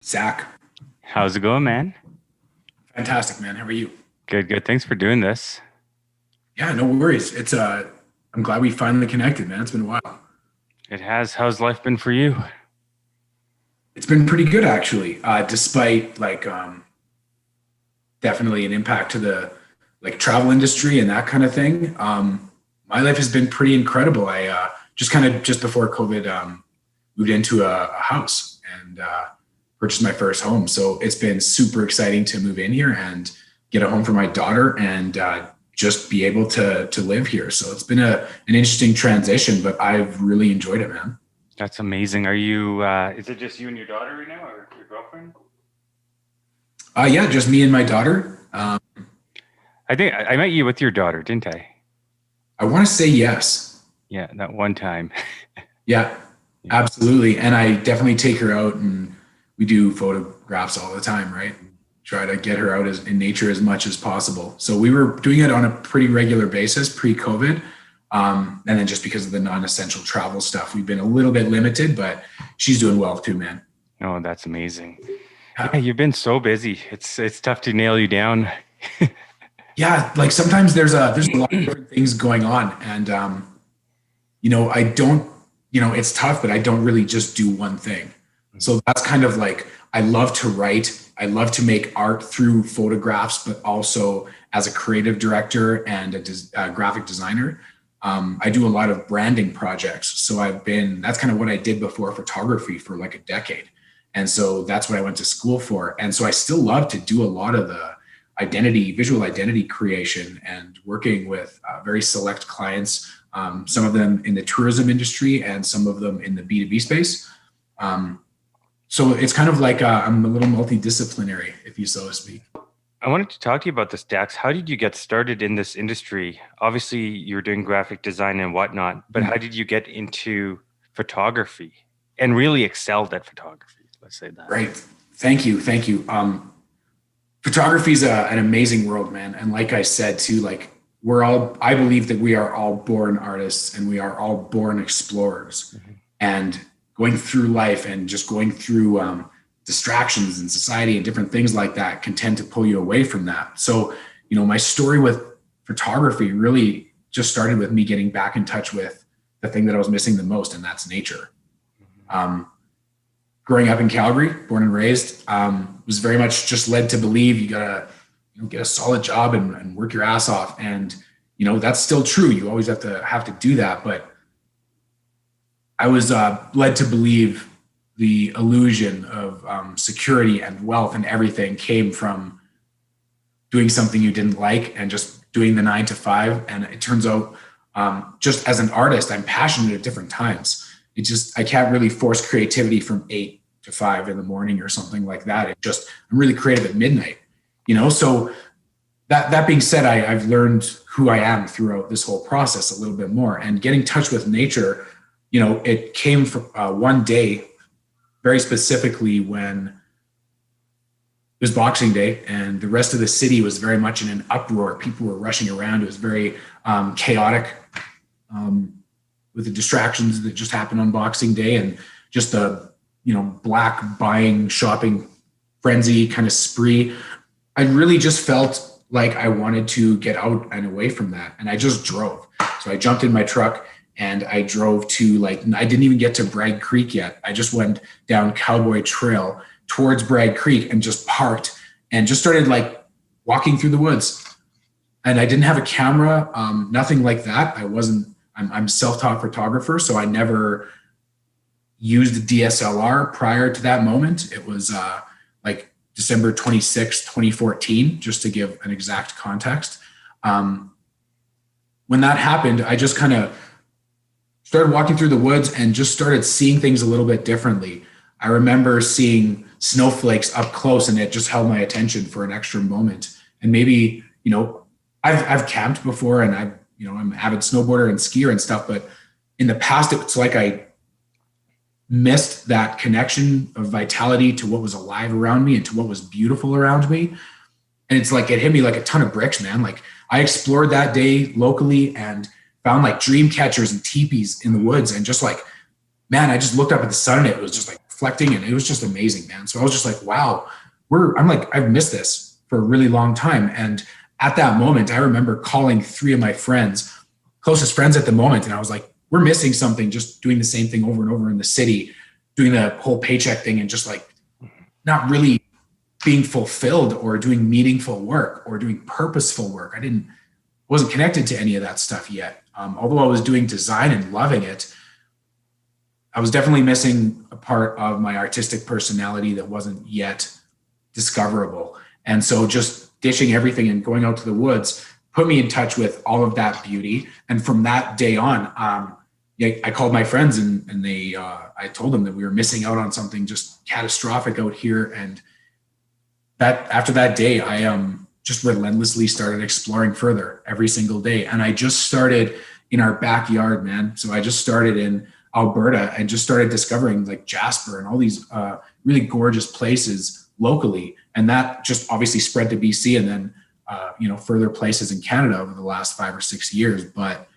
Zach, How's it going, man? fantastic, man. How are you? Good, good. Thanks for doing this. Yeah, no worries. I'm glad we finally connected, man. It's been a while. It has. How's life been for you? It's been pretty good actually, despite definitely an impact to the travel industry and that kind of thing. My life has been pretty incredible. I just kind of just before COVID moved into a house and purchased my first home. So it's been super exciting to move in here and get a home for my daughter and just be able to live here. So it's been an interesting transition, but I've really enjoyed it, man. That's amazing. Are you, is it just you and your daughter right now or your girlfriend? Yeah, just me and my daughter. I think I met you with your daughter, didn't I? I want to say yes. Yeah, that one time. Yeah, Yeah. absolutely. And I definitely take her out and we do photographs all the time, right? Try to get her out in nature as much as possible. So we were doing it on a pretty regular basis pre-COVID. And then just because of the non-essential travel stuff, we've been a little bit limited, but she's doing well too, man. Oh, that's amazing. Yeah, Yeah, you've been so busy. It's tough to nail you down. yeah, like sometimes there's a lot of different things going on. And I don't, it's tough, but I don't really just do one thing. So that's kind of like I love to write. I love to make art through photographs, but also as a creative director and a graphic designer. I do a lot of branding projects. So that's kind of what I did before photography for like a decade. And so that's what I went to school for. And so I still love to do a lot of the visual identity creation and working with very select clients, some of them in the tourism industry and some of them in the B2B space. Um, so it's kind of like I'm a little multidisciplinary, if you so to speak. I wanted to talk to you about this, Dax. How did you get started in this industry? Obviously, you're doing graphic design and whatnot, but how did you get into photography and really excelled at photography? Let's say that. Right. Thank you. Thank you. Photography is an amazing world, man. And like I said, too, I believe that we are all born artists and we are all born explorers. Mhm. And going through life and just going through distractions in society and different things like that can tend to pull you away from that. So, my story with photography really just started with me getting back in touch with the thing that I was missing the most, and that's nature. Um, Growing up in Calgary, born and raised, was very much just led to believe you gotta get a solid job and work your ass off. And that's still true. You always have to do that. But I was led to believe the illusion of security and wealth and everything came from doing something you didn't like and just doing the 9 to 5. And it turns out, just as an artist, I'm passionate at different times. I can't really force creativity from 8 to 5 in the morning or something like that. I'm really creative at midnight. So that being said, I've learned who I am throughout this whole process a little bit more and getting in touch with nature. It came from one day, very specifically when it was Boxing Day and the rest of the city was very much in an uproar. People were rushing around. It was very chaotic with the distractions that just happened on Boxing Day and just the black buying, shopping frenzy kind of spree. I really just felt like I wanted to get out and away from that. And I just drove. So I jumped in my truck and I drove to I didn't even get to Bragg Creek yet. I just went down Cowboy Trail towards Bragg Creek and just parked and just started walking through the woods. And I didn't have a camera, nothing like that. I'm self-taught photographer. So I never used a DSLR prior to that moment. It was December 26th, 2014, just to give an exact context. When that happened, I just kind of started walking through the woods and just started seeing things a little bit differently. I remember seeing snowflakes up close and it just held my attention for an extra moment. And maybe, I've camped before and I'm an avid snowboarder and skier and stuff, but in the past, it's like I missed that connection of vitality to what was alive around me and to what was beautiful around me. And it's like, it hit me like a ton of bricks, man. Like I explored that day locally and found dream catchers and teepees in the woods. And just man, I just looked up at the sun and it was just reflecting, and it was just amazing, man. So I was just like, wow, I've missed this for a really long time. And at that moment, I remember calling three of my friends, closest friends at the moment. And I was like, we're missing something, just doing the same thing over and over in the city, doing the whole paycheck thing and just like not really being fulfilled or doing meaningful work or doing purposeful work. Wasn't connected to any of that stuff yet. Although I was doing design and loving it, I was definitely missing a part of my artistic personality that wasn't yet discoverable. And so just ditching everything and going out to the woods put me in touch with all of that beauty. And from that day on, I called my friends and I told them that we were missing out on something just catastrophic out here. And that after that day, I just relentlessly started exploring further every single day. And I just started in our backyard, man. So I just started in Alberta and just started discovering like Jasper and all these really gorgeous places locally. And that just obviously spread to BC and then, further places in Canada over the last 5 or 6 years. But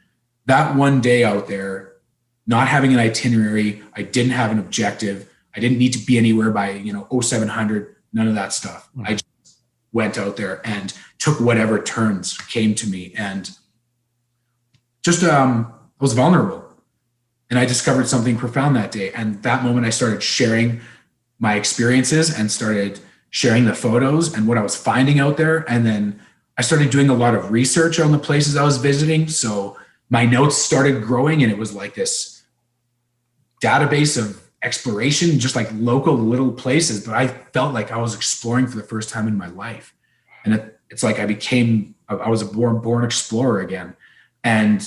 that one day out there, not having an itinerary, I didn't have an objective. I didn't need to be anywhere by, 0700, none of that stuff. Mm-hmm. I just went out there and took whatever turns came to me and just I was vulnerable. And I discovered something profound that day. And that moment I started sharing my experiences and started sharing the photos and what I was finding out there. And then I started doing a lot of research on the places I was visiting. So my notes started growing and it was like this database of exploration, just like local little places. But I felt like I was exploring for the first time in my life. And it's like I was a born explorer again. And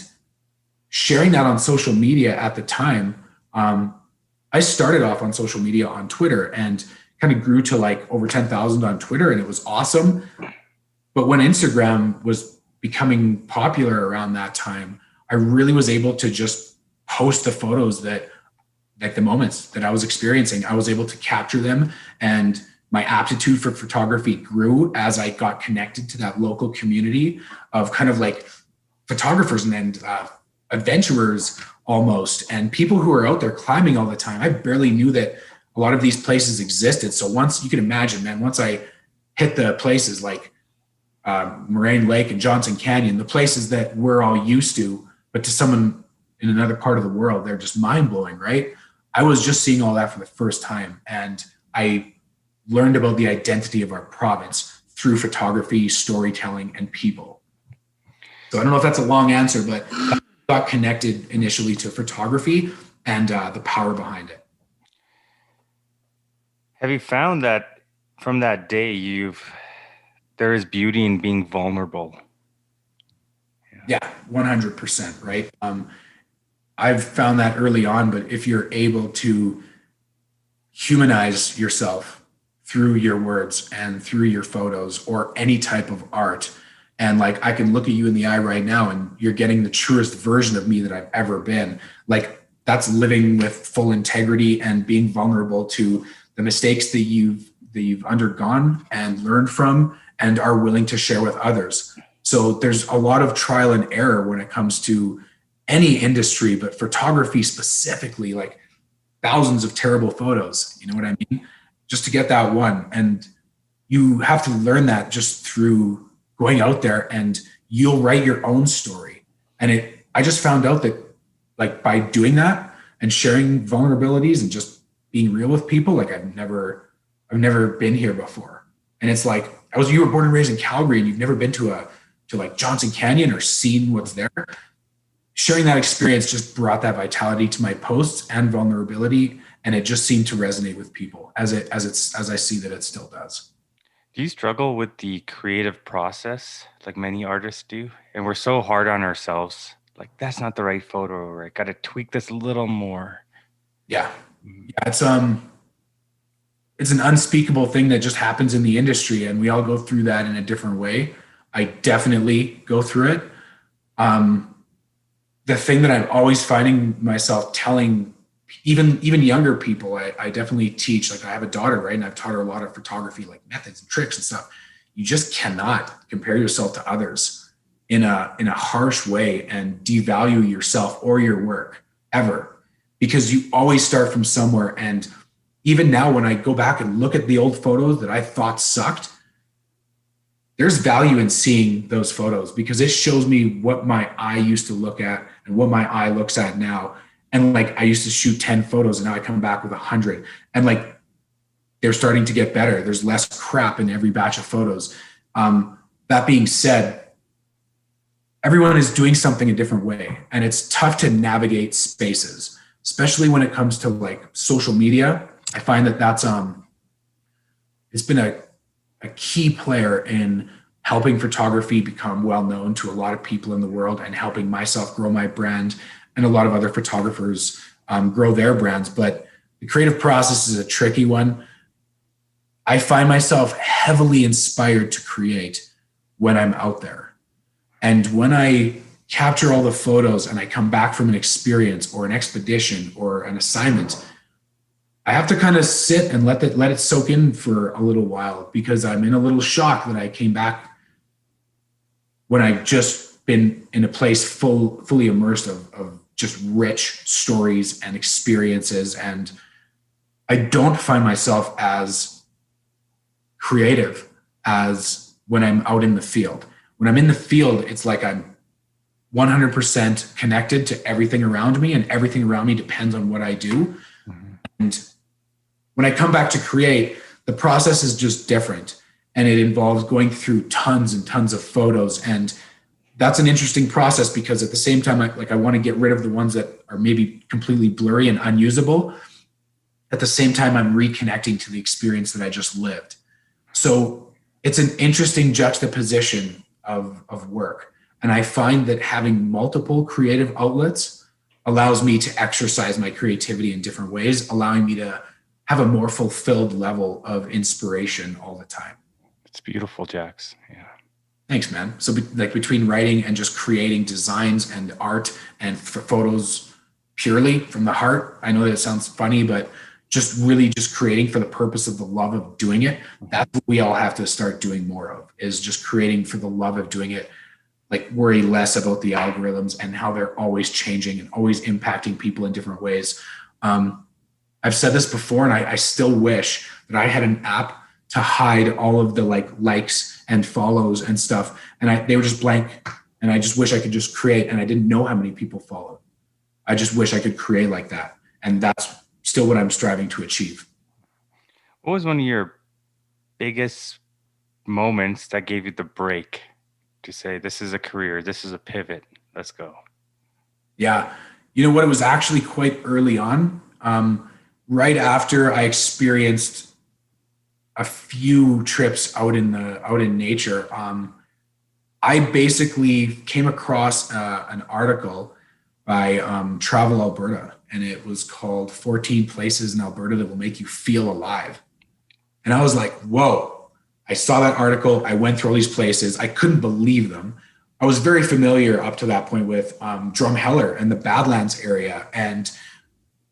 sharing that on social media at the time, I started off on social media on Twitter and kind of grew to like over 10,000 on Twitter, and it was awesome. But when Instagram was becoming popular around that time, I really was able to just post the photos that, like the moments that I was experiencing, I was able to capture them. And my aptitude for photography grew as I got connected to that local community of kind of like photographers and adventurers almost, and people who are out there climbing all the time. I barely knew that a lot of these places existed. So once you can imagine, man, once I hit the places like Moraine Lake and Johnson Canyon, the places that we're all used to, but to someone in another part of the world, they're just mind blowing, right? I was just seeing all that for the first time. And I learned about the identity of our province through photography, storytelling, and people. So I don't know if that's a long answer, but I got connected initially to photography and the power behind it. Have you found that from that day, there is beauty in being vulnerable? Yeah, 100%, right? I've found that early on, but if you're able to humanize yourself through your words and through your photos or any type of art, and like I can look at you in the eye right now and you're getting the truest version of me that I've ever been, like that's living with full integrity and being vulnerable to the mistakes that you've undergone and learned from and are willing to share with others. So there's a lot of trial and error when it comes to any industry, but photography specifically, like thousands of terrible photos, you know what I mean? Just to get that one. And you have to learn that just through going out there, and you'll write your own story. And I just found out that like by doing that and sharing vulnerabilities and just being real with people, like I've never been here before. And it's like, you were born and raised in Calgary and you've never been to like Johnson Canyon or seen what's there. Sharing that experience just brought that vitality to my posts and vulnerability. And it just seemed to resonate with people as I see that it still does. Do you struggle with the creative process like many artists do? And we're so hard on ourselves. Like, that's not the right photo, or I got to tweak this a little more. Yeah. It's an unspeakable thing that just happens in the industry, and we all go through that in a different way. I definitely go through it. The thing that I'm always finding myself telling even younger people, I definitely teach, like I have a daughter, right? And I've taught her a lot of photography, like methods and tricks and stuff. You just cannot compare yourself to others in a harsh way and devalue yourself or your work ever, because you always start from somewhere. And even now, when I go back and look at the old photos that I thought sucked, there's value in seeing those photos because it shows me what my eye used to look at and what my eye looks at now. And like I used to shoot 10 photos and now I come back with 100. And like they're starting to get better. There's less crap in every batch of photos. That being said, everyone is doing something a different way. And it's tough to navigate spaces, especially when it comes to like social media. I find that that's it's been a key player in helping photography become well known to a lot of people in the world and helping myself grow my brand and a lot of other photographers grow their brands. But the creative process is a tricky one. I find myself heavily inspired to create when I'm out there. And when I capture all the photos and I come back from an experience or an expedition or an assignment, I have to kind of sit and let it soak in for a little while because I'm in a little shock that I came back when I've just been in a place fully immersed of just rich stories and experiences. And I don't find myself as creative as when I'm out in the field. When I'm in the field, it's like I'm 100% connected to everything around me and everything around me depends on what I do. And when I come back to create, the process is just different. And it involves going through tons and tons of photos. And that's an interesting process because at the same time, I want to get rid of the ones that are maybe completely blurry and unusable. At the same time, I'm reconnecting to the experience that I just lived. So it's an interesting juxtaposition of work. And I find that having multiple creative outlets allows me to exercise my creativity in different ways, allowing me to have a more fulfilled level of inspiration all the time. It's beautiful, Jax. Yeah. Thanks, man. So like between writing and just creating designs and art and photos purely from the heart, I know that it sounds funny, but just really just creating for the purpose of the love of doing it. That's what we all have to start doing more of, is just creating for the love of doing it. Like worry less about the algorithms and how they're always changing and always impacting people in different ways. I've said this before, and I still wish that I had an app to hide all of the likes and follows and stuff. And they were just blank. And I just wish I could just create, and I didn't know how many people followed. I just wish I could create like that. And that's still what I'm striving to achieve. What was one of your biggest moments that gave you the break to say, this is a career, this is a pivot, let's go? Yeah. You know what? It was actually quite early on. Right after I experienced a few trips out in nature, I basically came across an article by Travel Alberta, and it was called 14 Places in Alberta That Will Make You Feel Alive. And I was like, whoa, I saw that article. I went through all these places. I couldn't believe them. I was very familiar up to that point with Drumheller and the Badlands area, and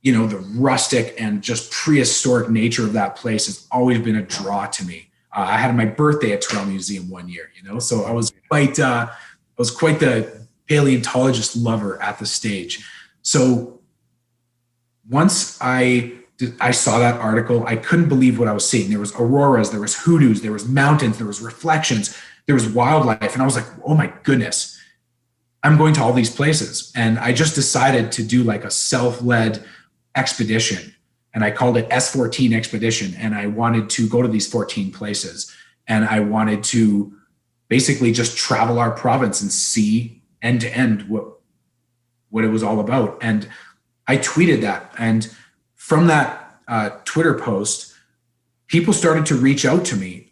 the rustic and just prehistoric nature of that place has always been a draw to me. I had my birthday at Toronto Museum one year, so I was quite the paleontologist lover at the stage. So once I saw that article, I couldn't believe what I was seeing. There was auroras, there was hoodoos, there was mountains, there was reflections, there was wildlife. And I was like, oh my goodness, I'm going to all these places. And I just decided to do like a self-led expedition. And I called it S14 Expedition. And I wanted to go to these 14 places. And I wanted to basically just travel our province and see end to end what it was all about. And I tweeted that. And from that Twitter post, people started to reach out to me,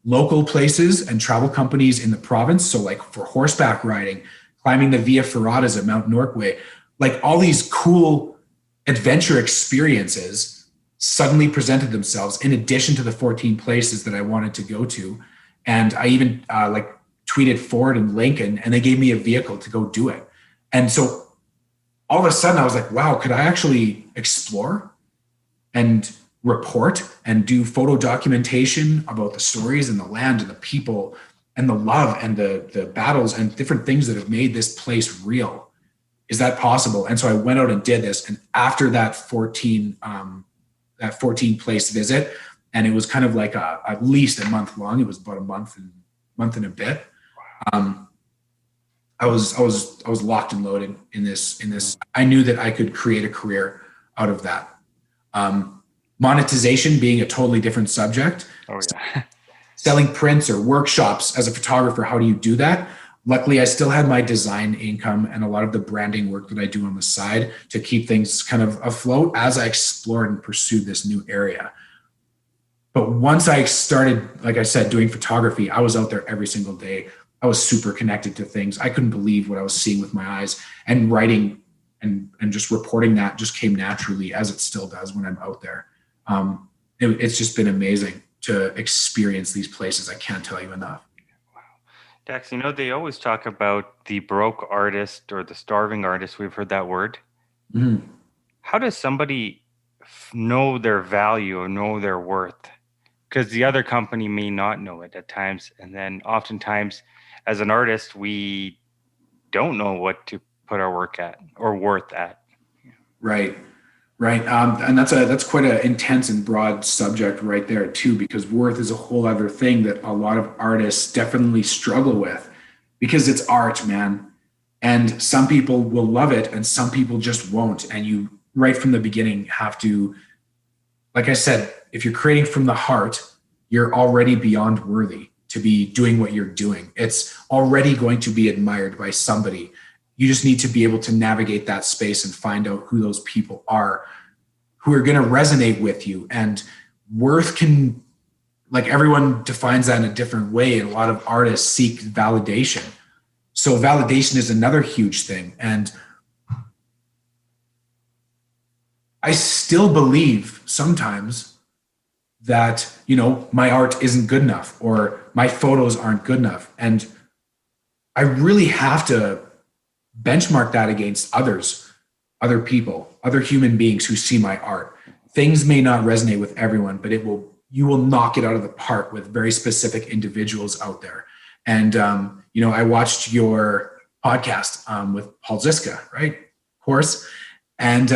local places and travel companies in the province. So like for horseback riding, climbing the Via Ferratas at Mount Norquay, like all these cool adventure experiences suddenly presented themselves in addition to the 14 places that I wanted to go to. And I even tweeted Ford and Lincoln, and they gave me a vehicle to go do it. And so all of a sudden I was like, wow, could I actually explore and report and do photo documentation about the stories and the land and the people and the love and the battles and different things that have made this place real? Is that possible? And so I went out and did this. And after that 14 that 14 place visit. And it was kind of like at least a month long. It was about a month and a bit. I was locked and loaded in this. I knew that I could create a career out of that. Monetization being a totally different subject. Oh yeah. Selling prints or workshops as a photographer, how do you do that? Luckily, I still had my design income and a lot of the branding work that I do on the side to keep things kind of afloat as I explored and pursued this new area. But once I started, like I said, doing photography, I was out there every single day. I was super connected to things. I couldn't believe what I was seeing with my eyes, and writing and just reporting that just came naturally, as it still does when I'm out there. It's just been amazing to experience these places. I can't tell you enough. Wow. Dax, they always talk about the broke artist or the starving artist. We've heard that word. Mm-hmm. How does somebody know their value or know their worth? Because the other company may not know it at times. And then oftentimes as an artist, we don't know what to put our work at or worth at. Right. And that's quite an intense and broad subject right there too, because worth is a whole other thing that a lot of artists definitely struggle with, because it's art, man. And some people will love it and some people just won't. And you, right from the beginning, have to, like I said, if you're creating from the heart, you're already beyond worthy to be doing what you're doing. It's already going to be admired by somebody. You just need to be able to navigate that space and find out who those people are who are going to resonate with you. And worth can, like, everyone defines that in a different way. And a lot of artists seek validation. So validation is another huge thing. And I still believe sometimes that, my art isn't good enough or my photos aren't good enough. And I really have to benchmark that against other people, other human beings who see my art. Things may not resonate with everyone, but you will knock it out of the park with very specific individuals out there. And, I watched your podcast with Paul Ziska, right? Of course. And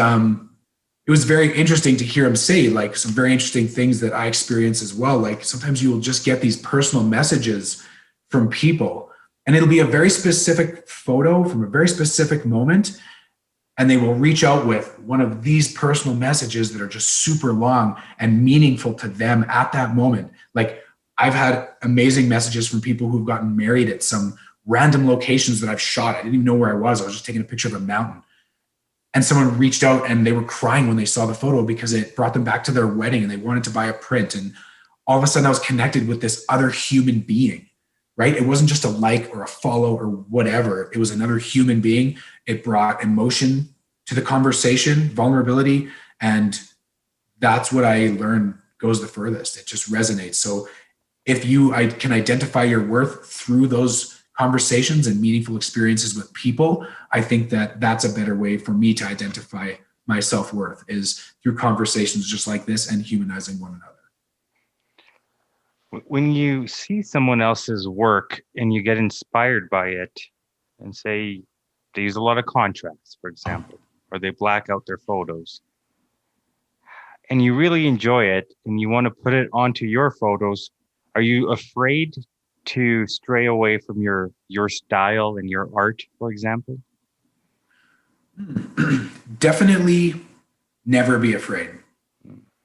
it was very interesting to hear him say, like, some very interesting things that I experience as well. Like, sometimes you will just get these personal messages from people, and it'll be a very specific photo from a very specific moment. And they will reach out with one of these personal messages that are just super long and meaningful to them at that moment. Like, I've had amazing messages from people who've gotten married at some random locations that I've shot. I didn't even know where I was. I was just taking a picture of a mountain. And someone reached out and they were crying when they saw the photo because it brought them back to their wedding and they wanted to buy a print. And all of a sudden I was connected with this other human being, right? It wasn't just a like or a follow or whatever. It was another human being. It brought emotion to the conversation, vulnerability. And that's what I learned goes the furthest. It just resonates. So if I can identify your worth through those conversations and meaningful experiences with people, I think that that's a better way for me to identify my self-worth, is through conversations just like this and humanizing one another. When you see someone else's work and you get inspired by it, and say they use a lot of contrast, for example, or they black out their photos, and you really enjoy it and you want to put it onto your photos, are you afraid to stray away from your style and your art, for example? Definitely never be afraid.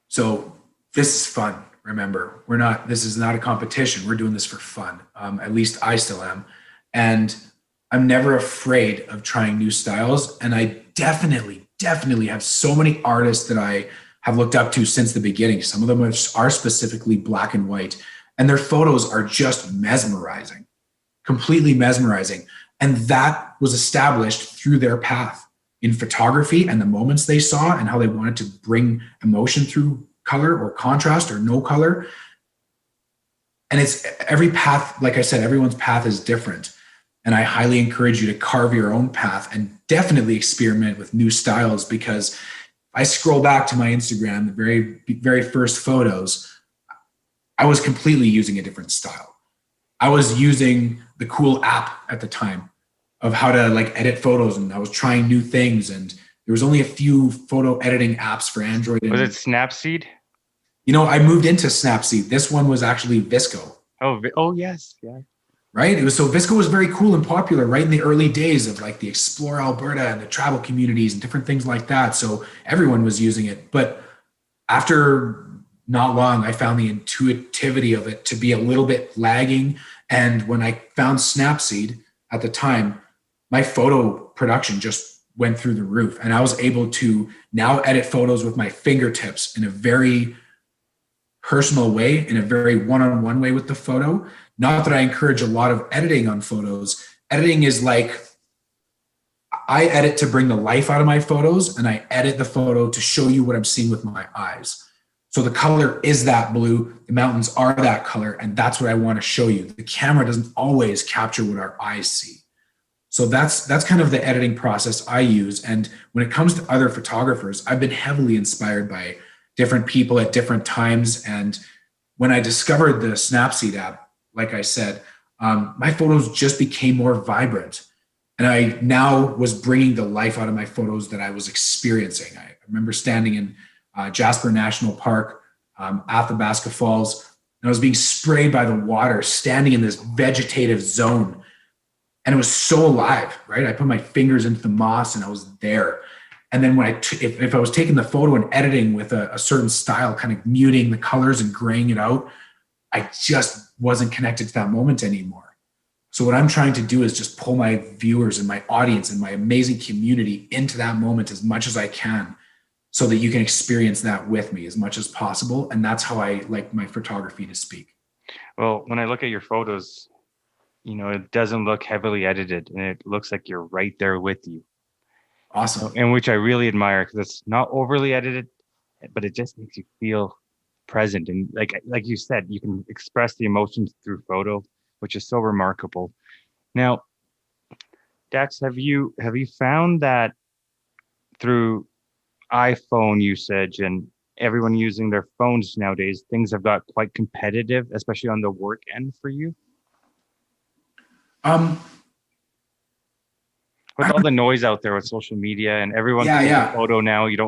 So this is fun. Remember, this is not a competition. We're doing this for fun. At least I still am. And I'm never afraid of trying new styles. And I definitely have so many artists that I have looked up to since the beginning. Some of them are specifically black and white, and their photos are just mesmerizing, completely mesmerizing. And that was established through their path in photography and the moments they saw and how they wanted to bring emotion through color or contrast or no color. And it's every path, like I said, everyone's path is different. And I highly encourage you to carve your own path and definitely experiment with new styles, because I scroll back to my Instagram, the very, very first photos, I was completely using a different style. I was using the cool app at the time of how to, like, edit photos, and I was trying new things. And There was only a few photo editing apps for Android. Was it Snapseed? I moved into Snapseed. This one was actually Visco. Oh yes, yeah. Right? Visco was very cool and popular right in the early days of like the Explore Alberta and the travel communities and different things like that. So everyone was using it. But after not long, I found the intuitivity of it to be a little bit lagging. And when I found Snapseed at the time, my photo production just went through the roof. And I was able to now edit photos with my fingertips in a very personal way, in a very one-on-one way with the photo. Not that I encourage a lot of editing on photos. Editing is like, I edit to bring the life out of my photos, and I edit the photo to show you what I'm seeing with my eyes. So the color is that blue, the mountains are that color, and that's what I want to show you. The camera doesn't always capture what our eyes see. So that's kind of the editing process I use. And when it comes to other photographers, I've been heavily inspired by different people at different times. And when I discovered the Snapseed app, like I said, my photos just became more vibrant. And I now was bringing the life out of my photos that I was experiencing. I remember standing in Jasper National Park, Athabasca Falls, and I was being sprayed by the water, standing in this vegetative zone. And it was so alive, right? I put my fingers into the moss and I was there. And then when if I was taking the photo and editing with a certain style, kind of muting the colors and graying it out, I just wasn't connected to that moment anymore. So what I'm trying to do is just pull my viewers and my audience and my amazing community into that moment as much as I can, so that you can experience that with me as much as possible. And that's how I like my photography to speak. Well, when I look at your photos, it doesn't look heavily edited, and it looks like you're right there with you. Awesome. And which I really admire, because it's not overly edited, but it just makes you feel present. And like you said, you can express the emotions through photo, which is so remarkable. Now, Dax, have you found that through iPhone usage and everyone using their phones nowadays, things have got quite competitive, especially on the work end for you? With all the noise out there with social media and everyone taking a photo now, you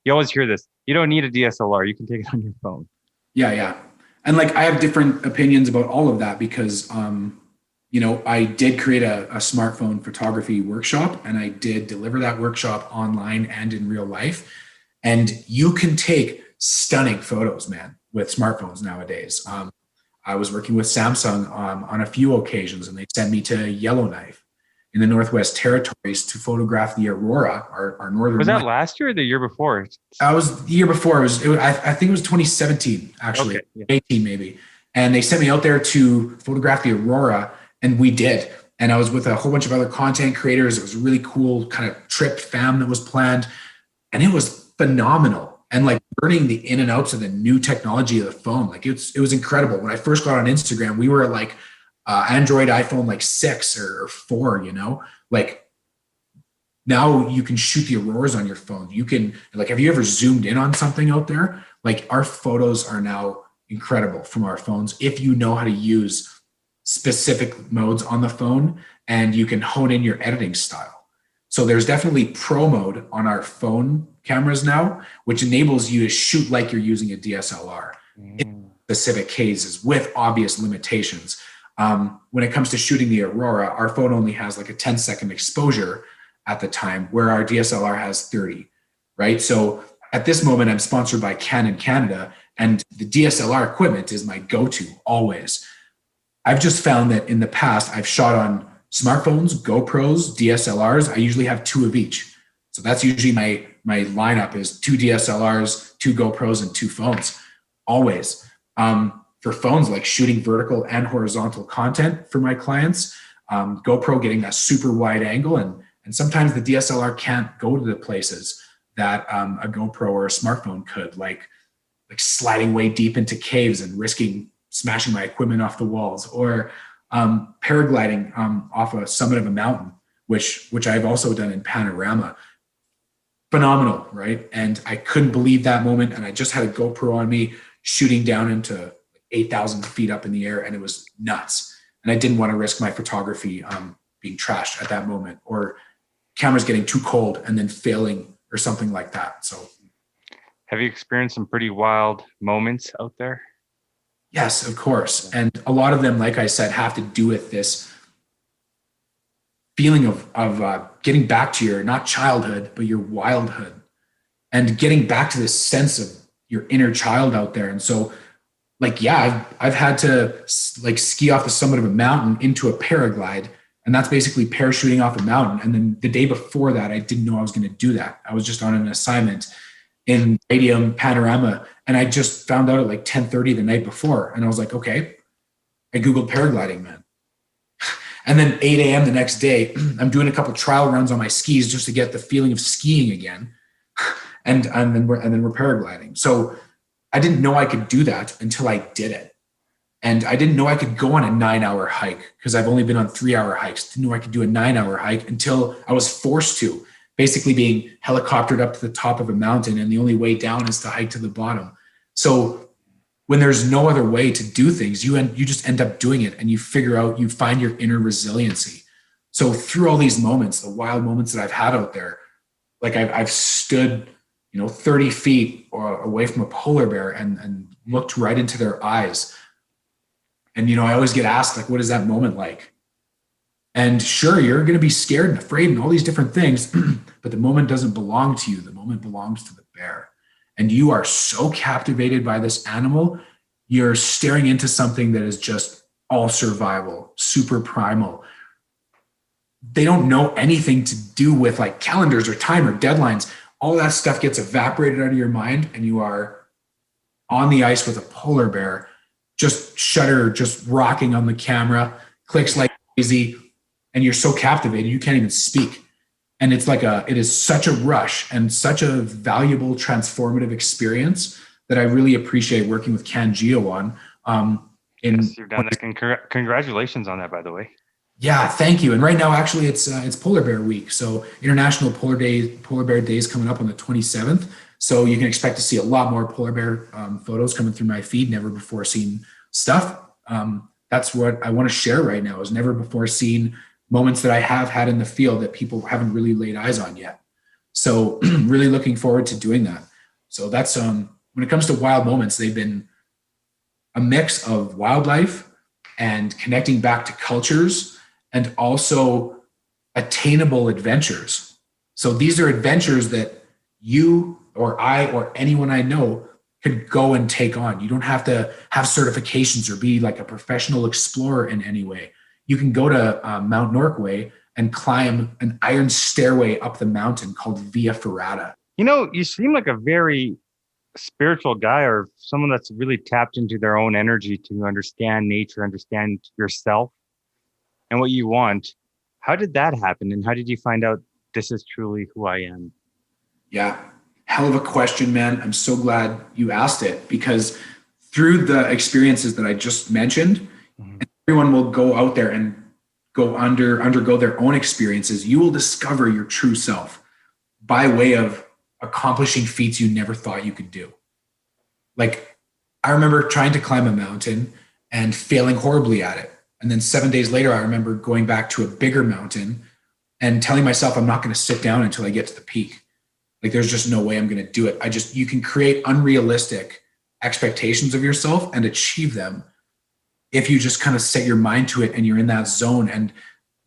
always hear this. You don't need a DSLR. You can take it on your phone. Yeah. And like, I have different opinions about all of that because, I did create a smartphone photography workshop, and I did deliver that workshop online and in real life. And you can take stunning photos, man, with smartphones nowadays. I was working with Samsung on a few occasions, and they sent me to Yellowknife in the Northwest Territories to photograph the aurora, our northern. Was that last year or the year before? I was the year before. I think it was 2017, actually, okay, yeah. 18 maybe. And they sent me out there to photograph the aurora, and we did. And I was with a whole bunch of other content creators. It was a really cool kind of trip fam that was planned, and it was phenomenal. And like learning the in and outs of the new technology of the phone, like it was incredible. When I first got on Instagram, we were at like Android iPhone like 6 or 4, like now you can shoot the auroras on your phone. You can, like, have you ever zoomed in on something out there? Like, our photos are now incredible from our phones if you know how to use specific modes on the phone, and you can hone in your editing style. So there's definitely pro mode on our phone cameras now, which enables you to shoot like you're using a DSLR in specific cases with obvious limitations. When it comes to shooting the aurora, our phone only has like a 10-second exposure at the time, where our DSLR has 30, right? So at this moment, I'm sponsored by Canon Canada, and the DSLR equipment is my go-to always. I've just found that in the past, I've shot on smartphones, GoPros, DSLRs. I usually have 2 of each. So that's usually my lineup is 2 DSLRs, 2 GoPros, and 2 phones, always. For phones, like shooting vertical and horizontal content for my clients, GoPro getting that super wide angle, and sometimes the DSLR can't go to the places that a GoPro or a smartphone could, like sliding way deep into caves and risking smashing my equipment off the walls, or paragliding off a summit of a mountain, which I've also done in panorama. Phenomenal, right? And I couldn't believe that moment, and I just had a GoPro on me shooting down into 8,000 feet up in the air, and it was nuts. And I didn't want to risk my photography being trashed at that moment, or cameras getting too cold and then failing or something like that. So Have you experienced some pretty wild moments out there? yes, of course. And a lot of them, like I said, have to do with this feeling of getting back to your, not childhood, but your wildhood, and getting back to this sense of your inner child out there. And so, like, yeah, I've had to like ski off the summit of a mountain into a paraglide, and that's basically parachuting off a mountain. And then the day before that, I didn't know I was going to do that. I was just on an assignment in Radium Panorama, and I just found out at like 10:30 the night before, and I was like, okay. I googled paragliding, man. And then 8 a.m. the next day, I'm doing a couple trial runs on my skis just to get the feeling of skiing again. And then we're paragliding. So I didn't know I could do that until I did it. And I didn't know I could go on a 9-hour hike because I've only been on 3-hour hikes. Didn't know I could do a 9-hour hike until I was forced to, basically being helicoptered up to the top of a mountain. And the only way down is to hike to the bottom. So when there's no other way to do things, you just end up doing it, and you find your inner resiliency. So through all these moments, the wild moments that I've had out there, like I've stood, 30 feet or away from a polar bear and looked right into their eyes. And, I always get asked, like, what is that moment like? And sure, you're going to be scared and afraid and all these different things, but the moment doesn't belong to you. The moment belongs to the bear. And you are so captivated by this animal, you're staring into something that is just all survival, super primal. They don't know anything to do with like calendars or time or deadlines. All that stuff gets evaporated out of your mind, and you are on the ice with a polar bear, just rocking on the camera, clicks like crazy, and you're so captivated you can't even speak. And it is such a rush and such a valuable transformative experience that I really appreciate working with CanGeo on. Yes, you've done that. Congratulations on that, by the way. Yeah, thank you. And right now, actually, it's Polar Bear Week, so International Polar Bear Day is coming up on the 27th. So you can expect to see a lot more polar bear photos coming through my feed. Never before seen stuff. That's what I want to share right now. Is never before seen moments that I have had in the field that people haven't really laid eyes on yet. So really looking forward to doing that. So that's when it comes to wild moments, they've been a mix of wildlife and connecting back to cultures, and also attainable adventures. So these are adventures that you or I or anyone I know could go and take on. You don't have to have certifications or be like a professional explorer in any way. You can go to Mount Norquay and climb an iron stairway up the mountain called Via Ferrata. You seem like a very spiritual guy, or someone that's really tapped into their own energy to understand nature, understand yourself and what you want. How did that happen? And how did you find out this is truly who I am? Yeah, hell of a question, man. I'm so glad you asked it, because through the experiences that I just mentioned, everyone will go out there and undergo their own experiences. You will discover your true self by way of accomplishing feats you never thought you could do. Like, I remember trying to climb a mountain and failing horribly at it. And then 7 days later, I remember going back to a bigger mountain and telling myself, I'm not going to sit down until I get to the peak. Like, there's just no way I'm going to do it. You can create unrealistic expectations of yourself and achieve them if you just kind of set your mind to it and you're in that zone. And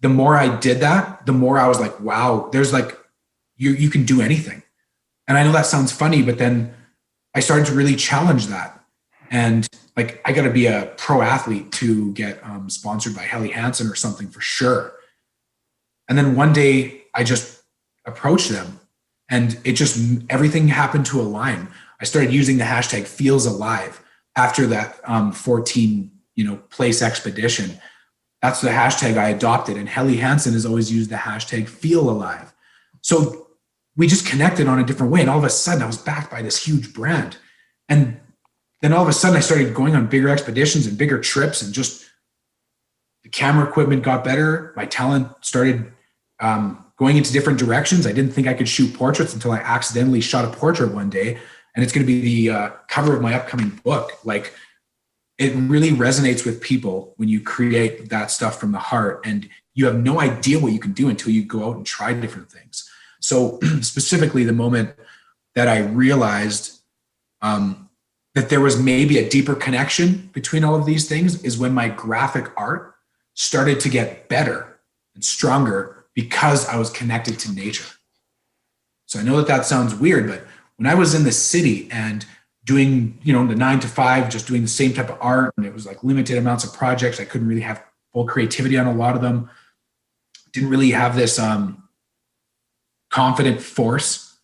the more I did that, the more I was like, wow, there's like, you can do anything. And I know that sounds funny, but then I started to really challenge that. And like, I got to be a pro athlete to get sponsored by Helly Hansen or something for sure. And then one day I just approached them, and everything happened to align. I started using the hashtag feels alive after that 14, place expedition. That's the hashtag I adopted. And Helly Hansen has always used the hashtag feel alive. So we just connected on a different way. And all of a sudden I was backed by this huge brand. And then all of a sudden I started going on bigger expeditions and bigger trips, and just the camera equipment got better. My talent started going into different directions. I didn't think I could shoot portraits until I accidentally shot a portrait one day. And it's going to be the cover of my upcoming book. Like, it really resonates with people when you create that stuff from the heart, and you have no idea what you can do until you go out and try different things. So specifically, the moment that I realized that there was maybe a deeper connection between all of these things is when my graphic art started to get better and stronger because I was connected to nature. So I know that that sounds weird, but when I was in the city and doing, the 9 to 5, just doing the same type of art, and it was like limited amounts of projects, I couldn't really have full creativity on a lot of them. Didn't really have this confident force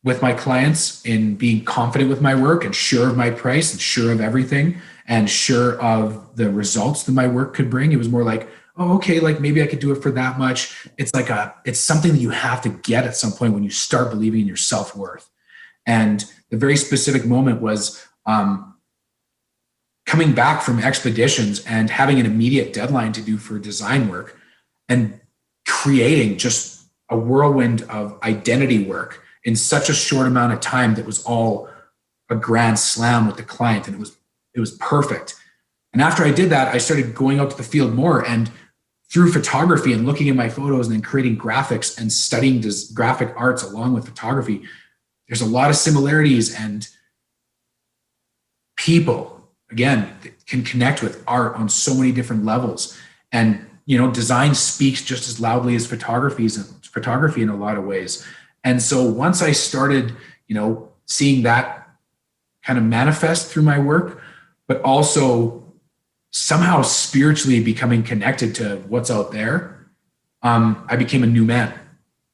with my clients in being confident with my work and sure of my price and sure of everything and sure of the results that my work could bring. It was more like, oh, okay, like maybe I could do it for that much. It's something that you have to get at some point when you start believing in your self-worth. And the very specific moment was coming back from expeditions and having an immediate deadline to do for design work and creating just a whirlwind of identity work in such a short amount of time that was all a grand slam with the client. And it was perfect. And after I did that, I started going out to the field more, and through photography and looking at my photos and then creating graphics and studying graphic arts along with photography, there's a lot of similarities, and people, again, can connect with art on so many different levels. And, design speaks just as loudly as photography in a lot of ways. And so once I started, seeing that kind of manifest through my work, but also somehow spiritually becoming connected to what's out there, I became a new man.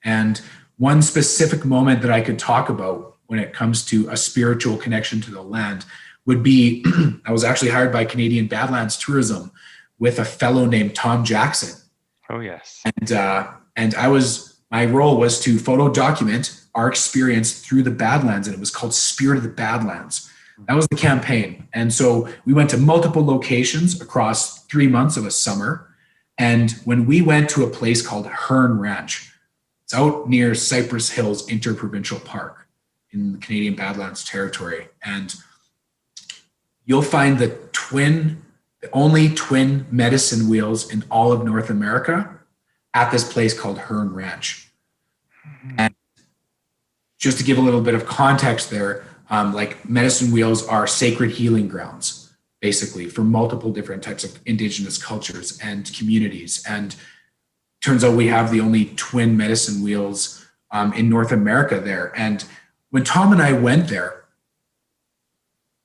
And one specific moment that I could talk about when it comes to a spiritual connection to the land would be, I was actually hired by Canadian Badlands Tourism with a fellow named Tom Jackson. Oh, yes. And my role was to photo document our experience through the Badlands, and it was called Spirit of the Badlands. That was the campaign. And so we went to multiple locations across 3 months of a summer. And when we went to a place called Hearn Ranch, it's out near Cypress Hills Interprovincial Park in the Canadian Badlands Territory. And you'll find the only twin medicine wheels in all of North America at this place called Hearn Ranch. And just to give a little bit of context there, like medicine wheels are sacred healing grounds, basically, for multiple different types of indigenous cultures and communities. And turns out we have the only twin medicine wheels in North America there. And when Tom and I went there,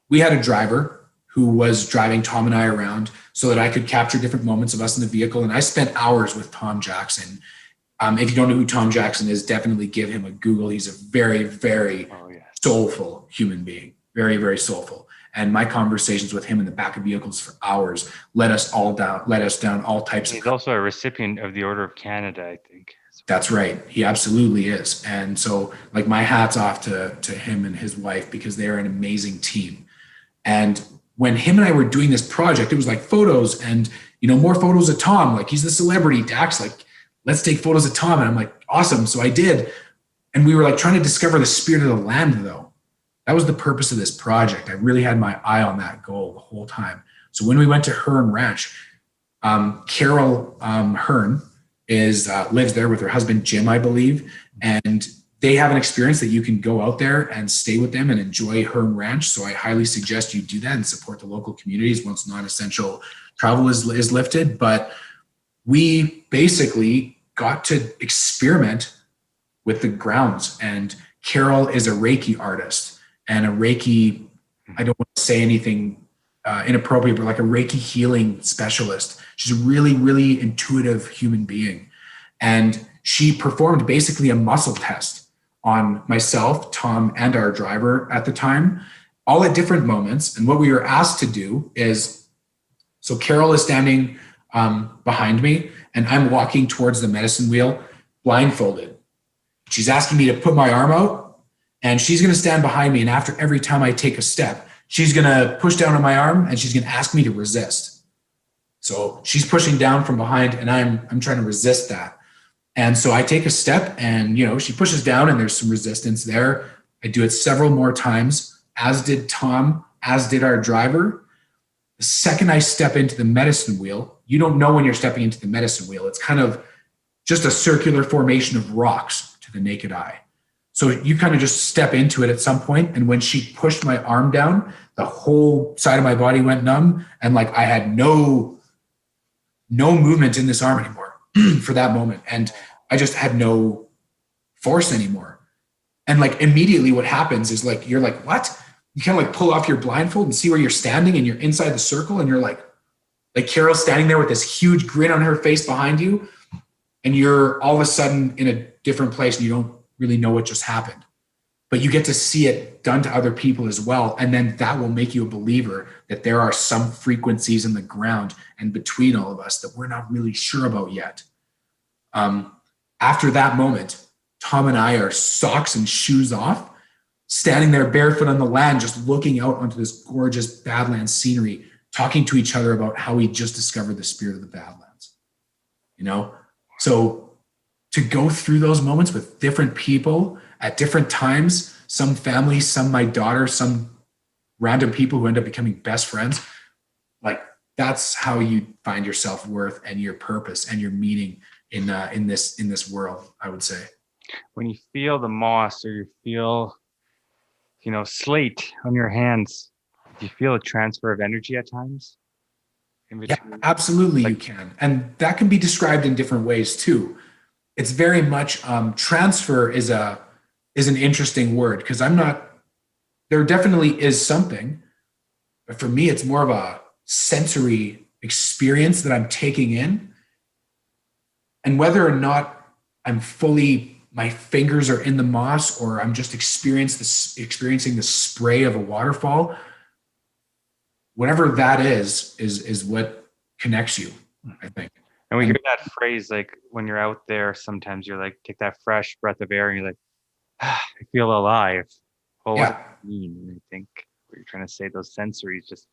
we had a driver who was driving Tom and I around so that I could capture different moments of us in the vehicle. And I spent hours with Tom Jackson. If you don't know who Tom Jackson is, definitely give him a Google. He's a very, very soulful human being, very, very soulful. And my conversations with him in the back of vehicles for hours led us down all types of. He's also a recipient of the Order of Canada, I think. That's right. He absolutely is. And so like my hat's off to him and his wife, because they are an amazing team. And when him and I were doing this project, it was like photos and, more photos of Tom, like he's the celebrity. Dax, like, let's take photos of Tom. And I'm like, awesome. So I did. And we were like trying to discover the spirit of the land, though. That was the purpose of this project. I really had my eye on that goal the whole time. So when we went to Hearn Ranch, Carol Hearn lives there with her husband, Jim, I believe. And they have an experience that you can go out there and stay with them and enjoy Hearn Ranch. So I highly suggest you do that and support the local communities once non-essential travel is lifted. But we basically got to experiment with the grounds. And Carol is a Reiki artist and a Reiki, I don't want to say anything inappropriate, but like a Reiki healing specialist. She's a really, really intuitive human being. And she performed basically a muscle test on myself, Tom, and our driver at the time, all at different moments. And what we were asked to do is, so Carol is standing behind me and I'm walking towards the medicine wheel blindfolded. She's asking me to put my arm out and she's going to stand behind me. And after every time I take a step, she's going to push down on my arm and she's going to ask me to resist. So she's pushing down from behind and I'm trying to resist that. And so I take a step and, she pushes down and there's some resistance there. I do it several more times, as did Tom, as did our driver. The second I step into the medicine wheel, you don't know when you're stepping into the medicine wheel. It's kind of just a circular formation of rocks to the naked eye. So you kind of just step into it at some point. And when she pushed my arm down, the whole side of my body went numb. And like I had no movement in this arm anymore for that moment. And I just had no force anymore. And like immediately what happens is like, you're like, what? You kind of like pull off your blindfold and see where you're standing and you're inside the circle. And you're like Carol's standing there with this huge grin on her face behind you. And you're all of a sudden in a different place and you don't really know what just happened, but you get to see it done to other people as well. And then that will make you a believer that there are some frequencies in the ground and between all of us that we're not really sure about yet. After that moment, Tom and I are socks and shoes off, standing there barefoot on the land, just looking out onto this gorgeous Badlands scenery, talking to each other about how we just discovered the spirit of the Badlands, you know? So to go through those moments with different people at different times, some family, some my daughter, some random people who end up becoming best friends, like that's how you find your self-worth and your purpose and your meaning in this world, I would say. When you feel the moss or you feel, slate on your hands, do you feel a transfer of energy at times? Yeah, absolutely, you can. And that can be described in different ways too. It's very much transfer is an interesting word because there definitely is something, but for me, it's more of a sensory experience that I'm taking in. And whether or not my fingers are in the moss or I'm just experiencing the spray of a waterfall, whatever that is what connects you, I think. And we hear that phrase, like when you're out there, sometimes you're like, take that fresh breath of air and you're like, I feel alive. Well, what does it mean? And I think what you're trying to say, those sensories just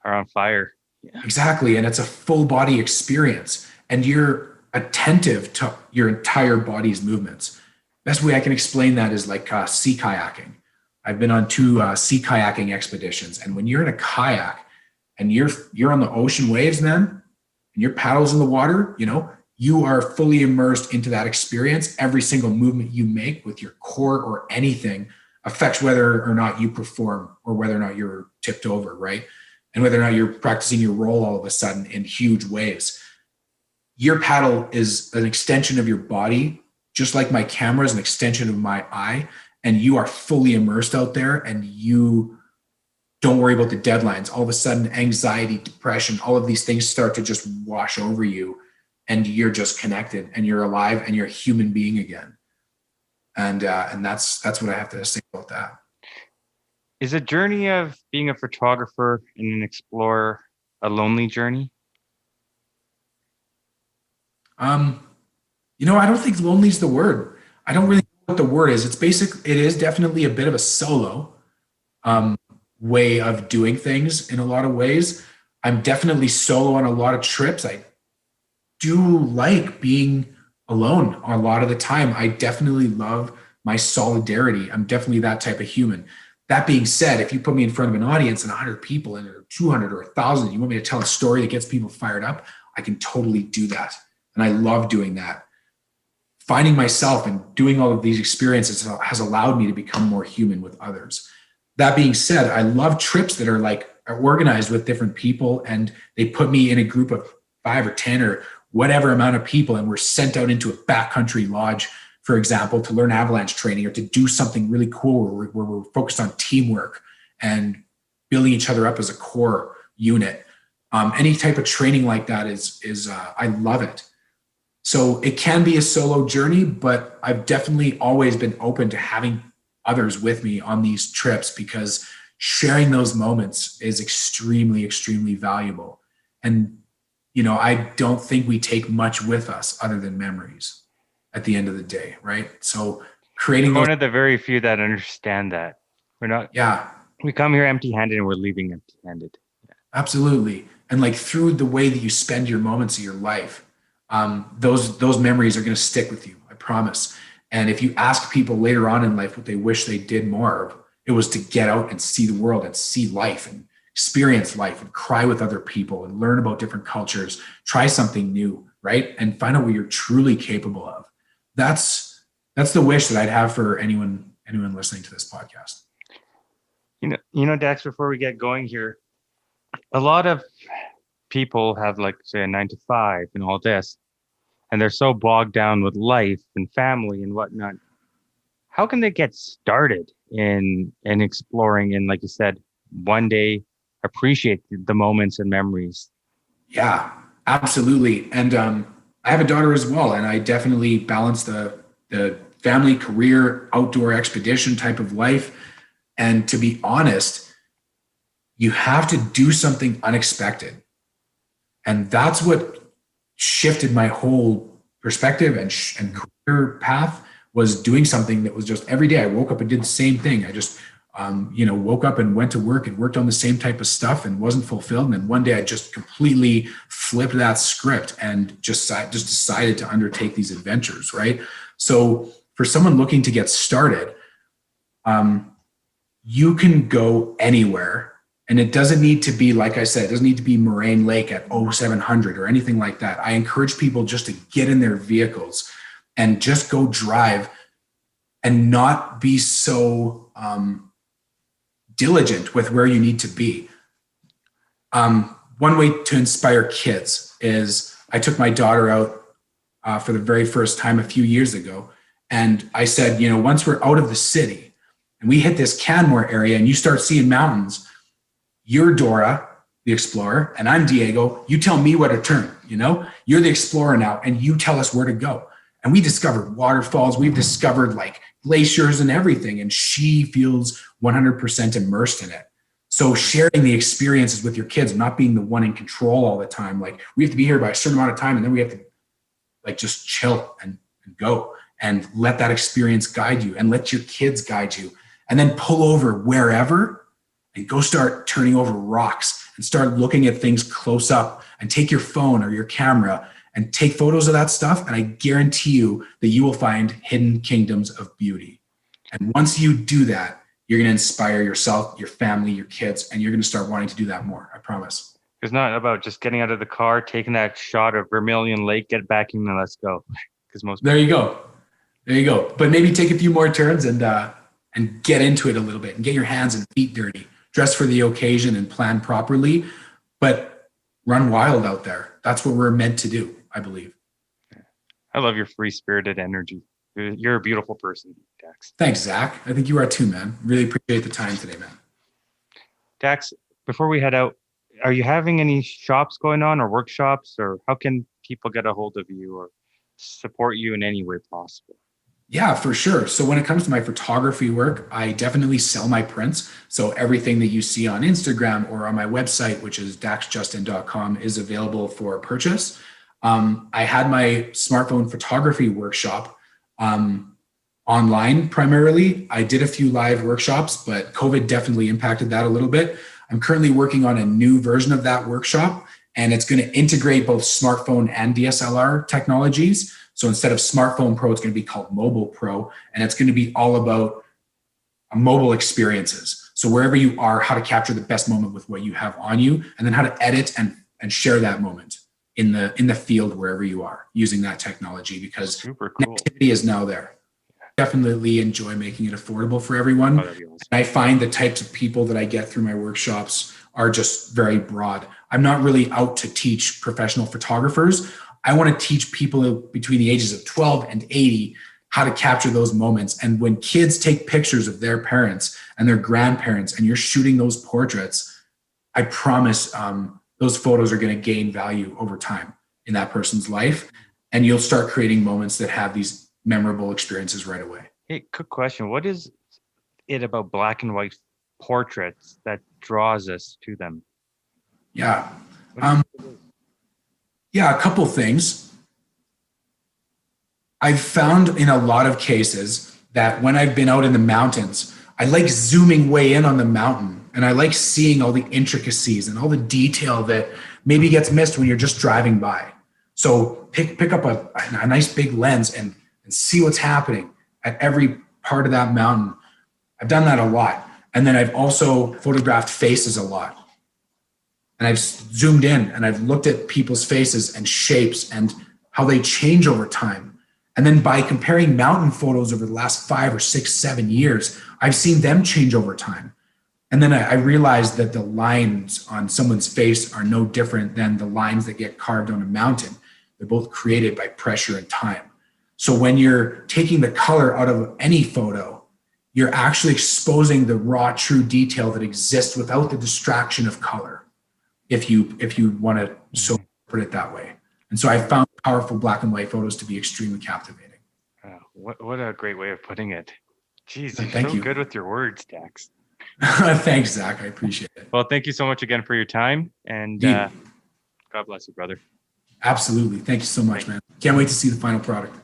are on fire. Yeah. Exactly. And it's a full body experience and you're attentive to your entire body's movements. Best way I can explain that is like sea kayaking. I've been on 2 sea kayaking expeditions. And when you're in a kayak and you're on the ocean waves, man, and your paddles in the water, you are fully immersed into that experience. Every single movement you make with your core or anything affects whether or not you perform or whether or not you're tipped over, right? And whether or not you're practicing your role all of a sudden in huge waves. Your paddle is an extension of your body, just like my camera is an extension of my eye, and you are fully immersed out there and you don't worry about the deadlines. All of a sudden, anxiety, depression, all of these things start to just wash over you and you're just connected and you're alive and you're a human being again. And that's what I have to say about that. Is a journey of being a photographer and an explorer a lonely journey? I don't think lonely is the word. I don't really know what the word is. It is definitely a bit of a solo way of doing things in a lot of ways. I'm definitely solo on a lot of trips. I do like being alone a lot of the time. I definitely love my solidarity. I'm definitely that type of human. That being said, if you put me in front of an audience and 100 people and 200 or 1,000, you want me to tell a story that gets people fired up, I can totally do that. And I love doing that. Finding myself and doing all of these experiences has allowed me to become more human with others. That being said, I love trips that are organized with different people and they put me in a group of 5 or 10 or whatever amount of people and we're sent out into a backcountry lodge, for example, to learn avalanche training or to do something really cool where we're focused on teamwork and building each other up as a core unit. Any type of training like that is I love it. So it can be a solo journey, but I've definitely always been open to having others with me on these trips because sharing those moments is extremely, extremely valuable. And, I don't think we take much with us other than memories at the end of the day, right? So creating one of the very few that understand that. We're not, we come here empty-handed and we're leaving empty-handed. Yeah. Absolutely. And through the way that you spend your moments of your life, those memories are going to stick with you, I promise. And if you ask people later on in life what they wish they did more of, it was to get out and see the world and see life and experience life and cry with other people and learn about different cultures, try something new, right? And find out what you're truly capable of. That's that's the wish that I'd have for anyone listening to this podcast. Dax, before we get going here, a lot of people have, like, say, a 9 to 5 and all this, and they're so bogged down with life and family and whatnot. How can they get started in exploring and, like you said, one day appreciate the moments and memories? Yeah, absolutely. And I have a daughter as well, and I definitely balance the family, career, outdoor expedition type of life. And to be honest, you have to do something unexpected. And that's what shifted my whole perspective and career path, was doing something that was just every day. I woke up and did the same thing. I just, woke up and went to work and worked on the same type of stuff and wasn't fulfilled. And then one day I just completely flipped that script and just decided to undertake these adventures, right? So for someone looking to get started, you can go anywhere. And it doesn't need to be, like I said, it doesn't need to be Moraine Lake at 0700 or anything like that. I encourage people just to get in their vehicles and just go drive and not be so diligent with where you need to be. One way to inspire kids is I took my daughter out for the very first time a few years ago. And I said, once we're out of the city and we hit this Canmore area and you start seeing mountains, you're Dora, the explorer, and I'm Diego. You tell me where to turn, You're the explorer now, and you tell us where to go. And we discovered waterfalls. We've discovered like glaciers and everything. And she feels 100% immersed in it. So sharing the experiences with your kids, not being the one in control all the time. Like, we have to be here by a certain amount of time, and then we have to just chill and go and let that experience guide you, and let your kids guide you, and then pull over wherever and go start turning over rocks and start looking at things close up, and take your phone or your camera and take photos of that stuff. And I guarantee you that you will find hidden kingdoms of beauty. And once you do that, you're going to inspire yourself, your family, your kids, and you're going to start wanting to do that more. I promise. It's not about just getting out of the car, taking that shot of Vermilion Lake, get back in, and let's go. Because there you go. But maybe take a few more turns and get into it a little bit and get your hands and feet dirty. Dress for the occasion and plan properly, but run wild out there. That's what we're meant to do, I believe. I love your free-spirited energy. You're a beautiful person, Dax. Thanks, Zach. I think you are too, man. Really appreciate the time today, man. Dax, before we head out, are you having any shops going on or workshops, or how can people get a hold of you or support you in any way possible? Yeah, for sure. So when it comes to my photography work, I definitely sell my prints. So everything that you see on Instagram or on my website, which is daxjustin.com, is available for purchase. I had my smartphone photography workshop online primarily. I did a few live workshops, but COVID definitely impacted that a little bit. I'm currently working on a new version of that workshop, and it's going to integrate both smartphone and DSLR technologies. So instead of Smartphone Pro, it's going to be called Mobile Pro, and it's going to be all about mobile experiences. So wherever you are, how to capture the best moment with what you have on you, and then how to edit and share that moment in the field wherever you are using that technology, because super cool. Connectivity is now there. Definitely enjoy making it affordable for everyone. Awesome. I find the types of people that I get through my workshops are just very broad. I'm not really out to teach professional photographers. I want to teach people between the ages of 12 and 80 how to capture those moments. And when kids take pictures of their parents and their grandparents, and you're shooting those portraits, I promise those photos are going to gain value over time in that person's life. And you'll start creating moments that have these memorable experiences right away. Hey, quick question. What is it about black and white portraits that draws us to them? Yeah. A couple things. I've found in a lot of cases that when I've been out in the mountains, I like zooming way in on the mountain, and I like seeing all the intricacies and all the detail that maybe gets missed when you're just driving by. So pick up a nice big lens and see what's happening at every part of that mountain. I've done that a lot. And then I've also photographed faces a lot. And I've zoomed in and I've looked at people's faces and shapes and how they change over time. And then by comparing mountain photos over the last 5 or 6, 7 years, I've seen them change over time. And then I realized that the lines on someone's face are no different than the lines that get carved on a mountain. They're both created by pressure and time. So when you're taking the color out of any photo, you're actually exposing the raw, true detail that exists without the distraction of color, if you want to so put it that way. And so I found powerful black and white photos to be extremely captivating. What a great way of putting it. Jeez, you're Thank so you. good with your words, Dax. Thanks, Zach. I appreciate it. Well, thank you so much again for your time, and God bless you, brother. Absolutely. Thank you so much, man. Can't wait to see the final product.